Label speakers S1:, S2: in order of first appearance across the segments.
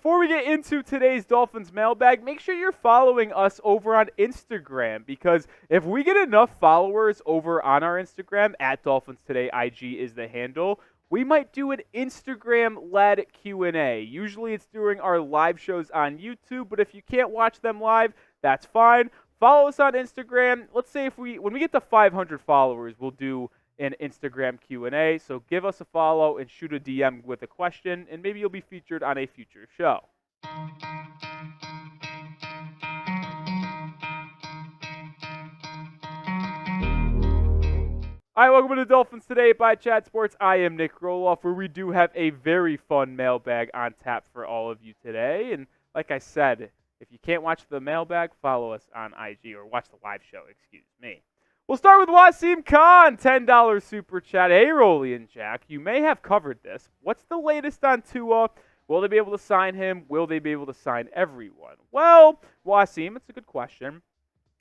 S1: Before we get into today's Dolphins mailbag, make sure you're following us over on Instagram, because if we get enough followers over on our Instagram, at Dolphins Today IG is the handle, we might do an Instagram-led Q&A. Usually it's during our live shows on YouTube, but if you can't watch them live, that's fine. Follow us on Instagram. Let's say when we get to 500 followers, we'll do an Instagram Q&A. So give us a follow and shoot a DM with a question, and maybe you'll be featured on a future show. All right, welcome to Dolphins Today by Chat Sports. I am Nic Rohloff, where we do have a very fun mailbag on tap for all of you today. And like I said, if you can't watch the mailbag, follow us on IG, or watch the live show, excuse me. We'll start with Wasim Khan, $10 super chat. Hey, Rolly and Jack, you may have covered this. What's the latest on Tua? Will they be able to sign him? Will they be able to sign everyone? Well, Wasim, it's a good question.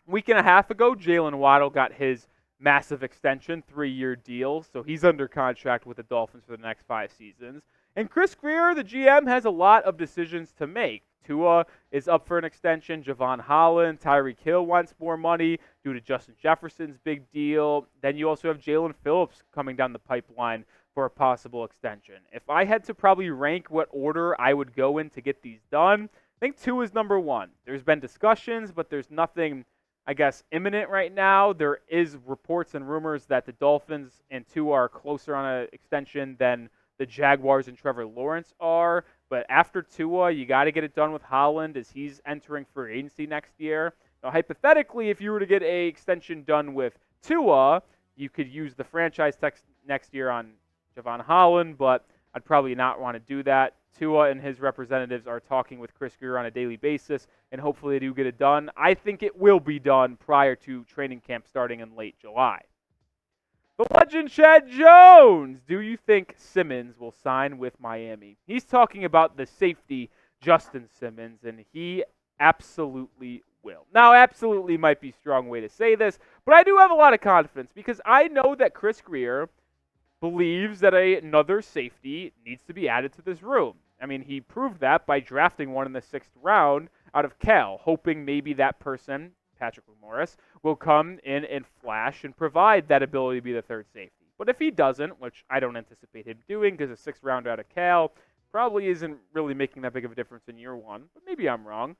S1: A week and a half ago, Jalen Waddle got his massive extension, 3-year deal, so he's under contract with the Dolphins for the next 5 seasons. And Chris Grier, the GM, has a lot of decisions to make. Tua is up for an extension. Javon Holland, Tyreek Hill wants more money due to Justin Jefferson's big deal. Then you also have Jalen Phillips coming down the pipeline for a possible extension. If I had to probably rank what order I would go in to get these done, I think Tua is number 1. There's been discussions, but there's nothing, I guess, imminent right now. There is reports and rumors that the Dolphins and Tua are closer on an extension than the Jaguars and Trevor Lawrence are. But after Tua, you got to get it done with Holland, as he's entering free agency next year. Now, hypothetically, if you were to get a extension done with Tua, you could use the franchise tax next year on Javon Holland, but I'd probably not want to do that. Tua and his representatives are talking with Chris Grier on a daily basis, and hopefully they do get it done. I think it will be done prior to training camp starting in late July. The legend Chad Jones. Do you think Simmons will sign with Miami? He's talking about the safety Justin Simmons, and he absolutely will. Now, absolutely might be a strong way to say this, but I do have a lot of confidence, because I know that Chris Grier believes that another safety needs to be added to this room. I mean, he proved that by drafting one in the 6th round out of Cal, hoping maybe that person, Patrick Morris, will come in and flash and provide that ability to be the third safety. But if he doesn't, which I don't anticipate him doing, because a 6th round out of Cal probably isn't really making that big of a difference in year 1, but maybe I'm wrong,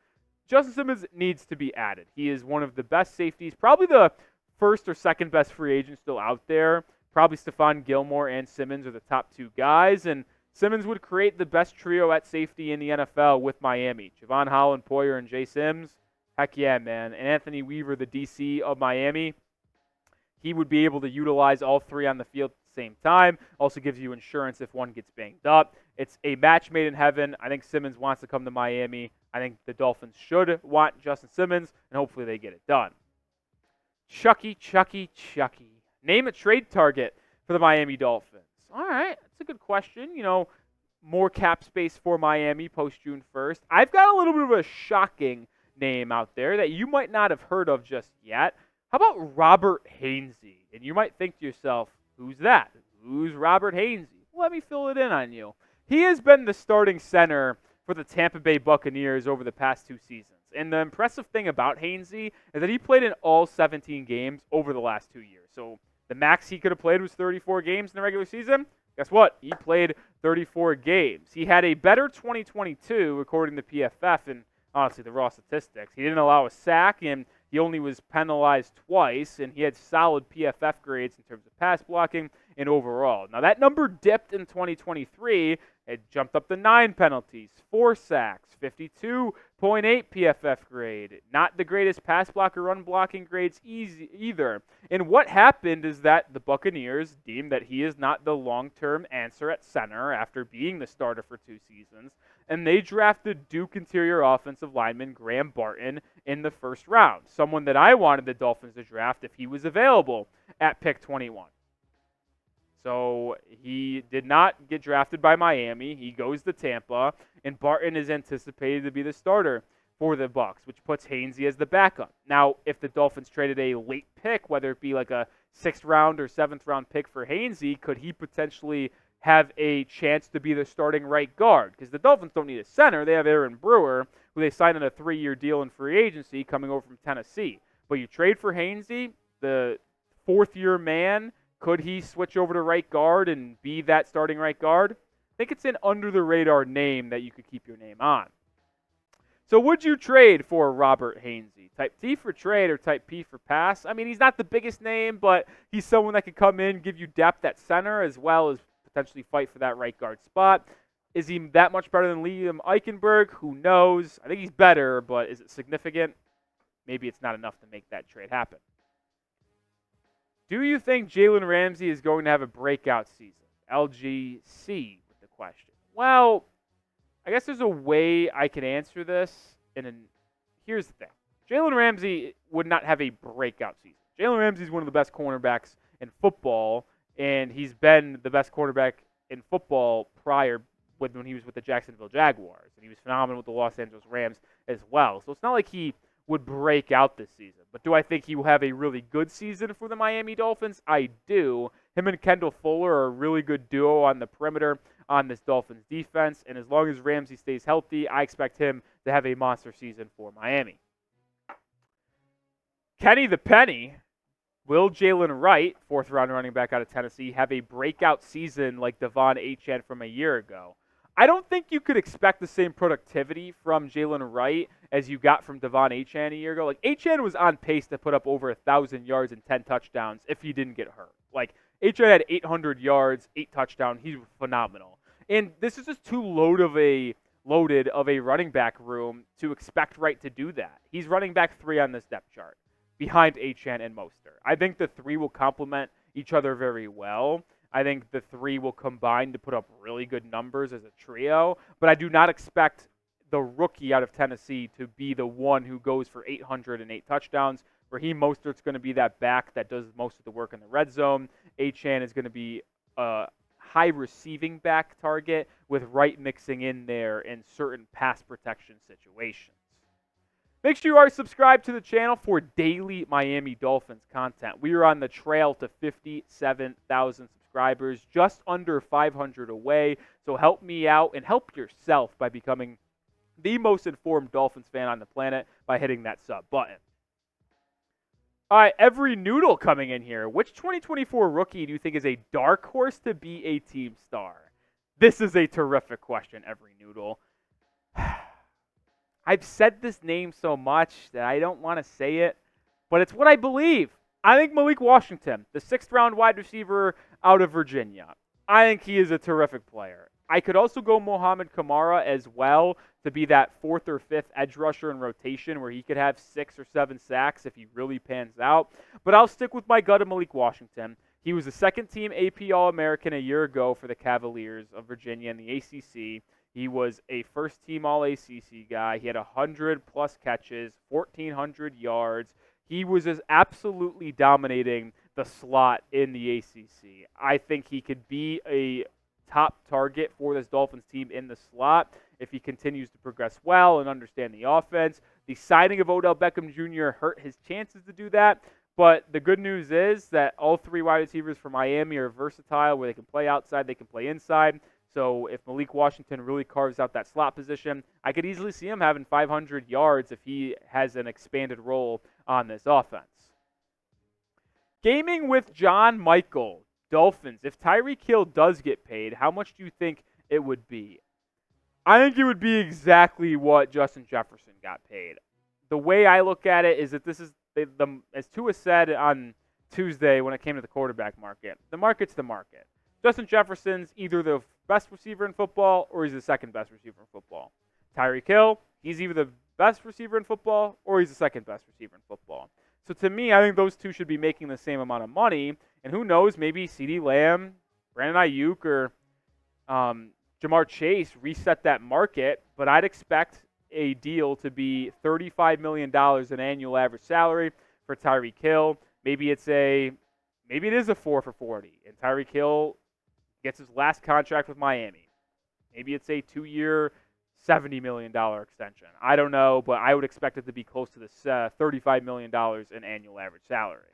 S1: Justin Simmons needs to be added. He is one of the best safeties, probably the first or second best free agent still out there. Probably Stephon Gilmore and Simmons are the top 2 guys, and Simmons would create the best trio at safety in the NFL with Miami. Javon Holland, Poyer, and Jay Sims. Heck yeah, man. And Anthony Weaver, the DC of Miami, he would be able to utilize all 3 on the field at the same time. Also gives you insurance if one gets banged up. It's a match made in heaven. I think Simmons wants to come to Miami. I think the Dolphins should want Justin Simmons, and hopefully they get it done. Chucky. Name a trade target for the Miami Dolphins. All right, that's a good question. You know, more cap space for Miami post June 1st. I've got a little bit of a shocking name out there that you might not have heard of just yet. How about Robert Hainsey? And you might think to yourself, who's that? Who's Robert Hainsey? Let me fill it in on you. He has been the starting center for the Tampa Bay Buccaneers over the past 2 seasons. And the impressive thing about Hainsey is that he played in all 17 games over the last 2 years. So the max he could have played was 34 games in the regular season. Guess what? He played 34 games. He had a better 2022, according to PFF, and honestly, the raw statistics. He didn't allow a sack, and he only was penalized twice, and he had solid PFF grades in terms of pass blocking and overall. Now, that number dipped in 2023. It jumped up to 9 penalties, 4 sacks, 52.8 PFF grade. Not the greatest pass block or run blocking grades either. And what happened is that the Buccaneers deemed that he is not the long-term answer at center after being the starter for 2 seasons, and they drafted Duke interior offensive lineman Graham Barton in the 1st round, someone that I wanted the Dolphins to draft if he was available at pick 21. So he did not get drafted by Miami. He goes to Tampa, and Barton is anticipated to be the starter for the Bucs, which puts Hainsey as the backup. Now, if the Dolphins traded a late pick, whether it be like a 6th round or 7th round pick for Hainsey, could he potentially have a chance to be the starting right guard, because the Dolphins don't need a center. They have Aaron Brewer, who they signed on a 3-year deal in free agency coming over from Tennessee. But you trade for Hainsey, the fourth-year man. Could he switch over to right guard and be that starting right guard? I think it's an under-the-radar name that you could keep your name on. So would you trade for Robert Hainsey? Type T for trade or type P for pass? I mean, he's not the biggest name, but he's someone that could come in, give you depth at center, as well as potentially fight for that right guard spot. Is he that much better than Liam Eichenberg? Who knows? I think he's better, but is it significant? Maybe it's not enough to make that trade happen. Do you think Jalen Ramsey is going to have a breakout season? LGC with the question. Well, I guess there's a way I can answer this. Here's the thing. Jalen Ramsey would not have a breakout season. Jalen Ramsey is one of the best cornerbacks in football, and he's been the best quarterback in football prior when he was with the Jacksonville Jaguars, and he was phenomenal with the Los Angeles Rams as well. So it's not like he would break out this season. But do I think he will have a really good season for the Miami Dolphins? I do. Him and Kendall Fuller are a really good duo on the perimeter on this Dolphins defense, and as long as Ramsey stays healthy, I expect him to have a monster season for Miami. Kenny the Penny, will Jalen Wright, fourth-round running back out of Tennessee, have a breakout season like Devon Achane from a year ago? I don't think you could expect the same productivity from Jalen Wright as you got from Devon Achane a year ago. Like, Achane was on pace to put up over 1,000 yards and 10 touchdowns if he didn't get hurt. Like, Achane had 800 yards, 8 touchdowns. He's phenomenal. And this is just too loaded of a running back room to expect Wright to do that. He's running back 3 on this depth chart, behind Achane and Mostert. I think the 3 will complement each other very well. I think the 3 will combine to put up really good numbers as a trio, but I do not expect the rookie out of Tennessee to be the one who goes for 808 touchdowns. Raheem Mostert's going to be that back that does most of the work in the red zone. Achane is going to be a high receiving back target with Wright mixing in there in certain pass protection situations. Make sure you are subscribed to the channel for daily Miami Dolphins content. We are on the trail to 57,000 subscribers, just under 500 away. So help me out and help yourself by becoming the most informed Dolphins fan on the planet by hitting that sub button. All right, every noodle coming in here. Which 2024 rookie do you think is a dark horse to be a team star? This is a terrific question, every noodle. I've said this name so much that I don't want to say it, but it's what I believe. I think Malik Washington, the 6th-round wide receiver out of Virginia. I think he is a terrific player. I could also go Mohamed Kamara as well to be that 4th or 5th edge rusher in rotation where he could have 6 or 7 sacks if he really pans out. But I'll stick with my gut of Malik Washington. He was a second-team AP All-American a year ago for the Cavaliers of Virginia in the ACC. He was a first-team All-ACC guy. He had 100-plus catches, 1,400 yards. He was just absolutely dominating the slot in the ACC. I think he could be a top target for this Dolphins team in the slot if he continues to progress well and understand the offense. The signing of Odell Beckham Jr. hurt his chances to do that, but the good news is that all 3 wide receivers for Miami are versatile, where they can play outside, they can play inside. So if Malik Washington really carves out that slot position, I could easily see him having 500 yards if he has an expanded role on this offense. Gaming with John Michael. Dolphins, if Tyreek Hill does get paid, how much do you think it would be? I think it would be exactly what Justin Jefferson got paid. The way I look at it is that this is, as Tua said on Tuesday when it came to the quarterback market, the market's the market. Justin Jefferson's either the best receiver in football or he's the second best receiver in football. Tyreek Hill, he's either the best receiver in football or he's the second best receiver in football. So to me, I think those two should be making the same amount of money. And who knows, maybe CeeDee Lamb, Brandon Ayuk, or Jamar Chase reset that market. But I'd expect a deal to be $35 million in annual average salary for Tyreek Hill. Maybe it is a 4 for $40, and Tyreek Hill gets his last contract with Miami. Maybe it's a 2-year, $70 million extension. I don't know, but I would expect it to be close to this $35 million in annual average salary.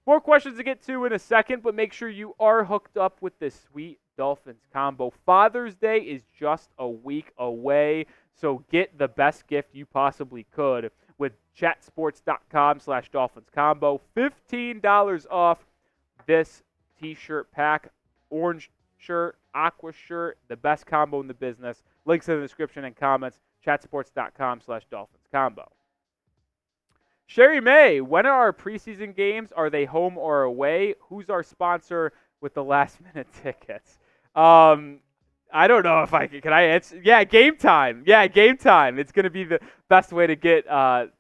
S1: More questions to get to in a second, but make sure you are hooked up with this sweet Dolphins combo. Father's Day is just a week away, so get the best gift you possibly could with chatsports.com/Dolphins combo. $15 off this t-shirt pack. Orange shirt, aqua shirt, the best combo in the business. Links in the description and comments. Chatsports.com/Dolphins combo. Sherry May, when are our preseason games? Are they home or away? Who's our sponsor with the last-minute tickets? I don't know if can I answer? Yeah, Game Time. Yeah, Game Time. It's going to be the best way to get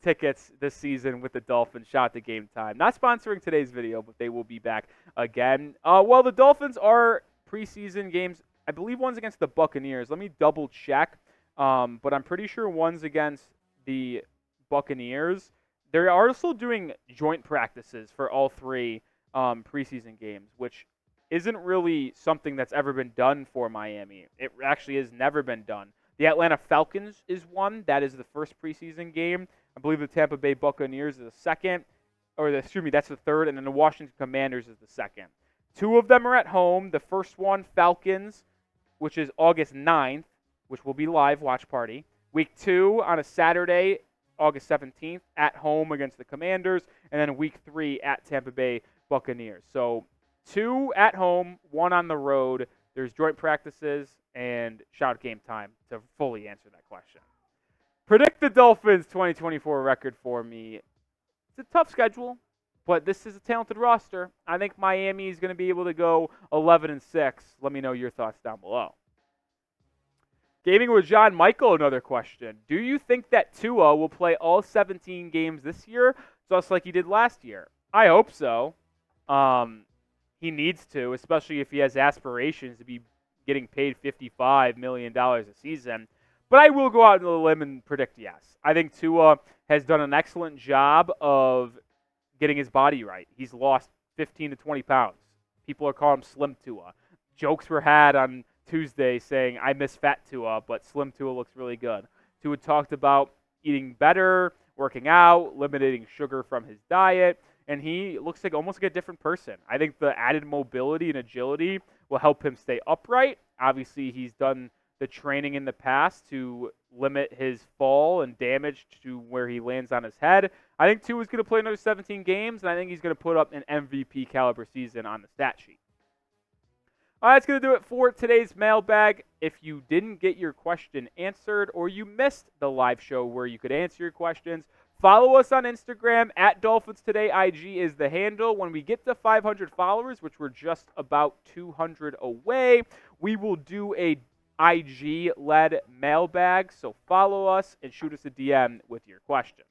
S1: tickets this season with the Dolphins. Shout out to Game Time. Not sponsoring today's video, but they will be back again. Well, the Dolphins are preseason games. I believe one's against the Buccaneers. Let me double check. But I'm pretty sure one's against the Buccaneers. They are also doing joint practices for all three preseason games, which isn't really something that's ever been done for Miami. It actually has never been done. The Atlanta Falcons is one. That is the first preseason game. I believe the Tampa Bay Buccaneers is the second. That's the third. And then the Washington Commanders is the second. Two of them are at home. The first one, Falcons, which is August 9th, which will be live watch party. Week 2 on a Saturday, August 17th, at home against the Commanders. And then week 3 at Tampa Bay Buccaneers. So 2 at home, 1 on the road. There's joint practices and shout Game Time to fully answer that question. Predict the Dolphins 2024 record for me. It's a tough schedule, but this is a talented roster. I think Miami is going to be able to go 11-6. Let me know your thoughts down below. Gaming with John Michael, another question. Do you think that Tua will play all 17 games this year, just like he did last year? I hope so. He needs to, especially if he has aspirations to be getting paid $55 million a season. But I will go out on a limb and predict yes. I think Tua has done an excellent job of getting his body right. He's lost 15 to 20 pounds. People are calling him Slim Tua. Jokes were had on Tuesday saying, I miss fat Tua, but Slim Tua looks really good. Tua talked about eating better, working out, eliminating sugar from his diet, and he looks like almost like a different person. I think the added mobility and agility will help him stay upright. Obviously, he's done the training in the past to limit his fall and damage to where he lands on his head. I think Tua is going to play another 17 games, and I think he's going to put up an MVP caliber season on the stat sheet. All right, that's going to do it for today's mailbag. If you didn't get your question answered or you missed the live show where you could answer your questions, follow us on Instagram at Dolphins Today. IG is the handle. When we get to 500 followers, which we're just about 200 away, we will do a IG-led mailbag. So follow us and shoot us a DM with your question.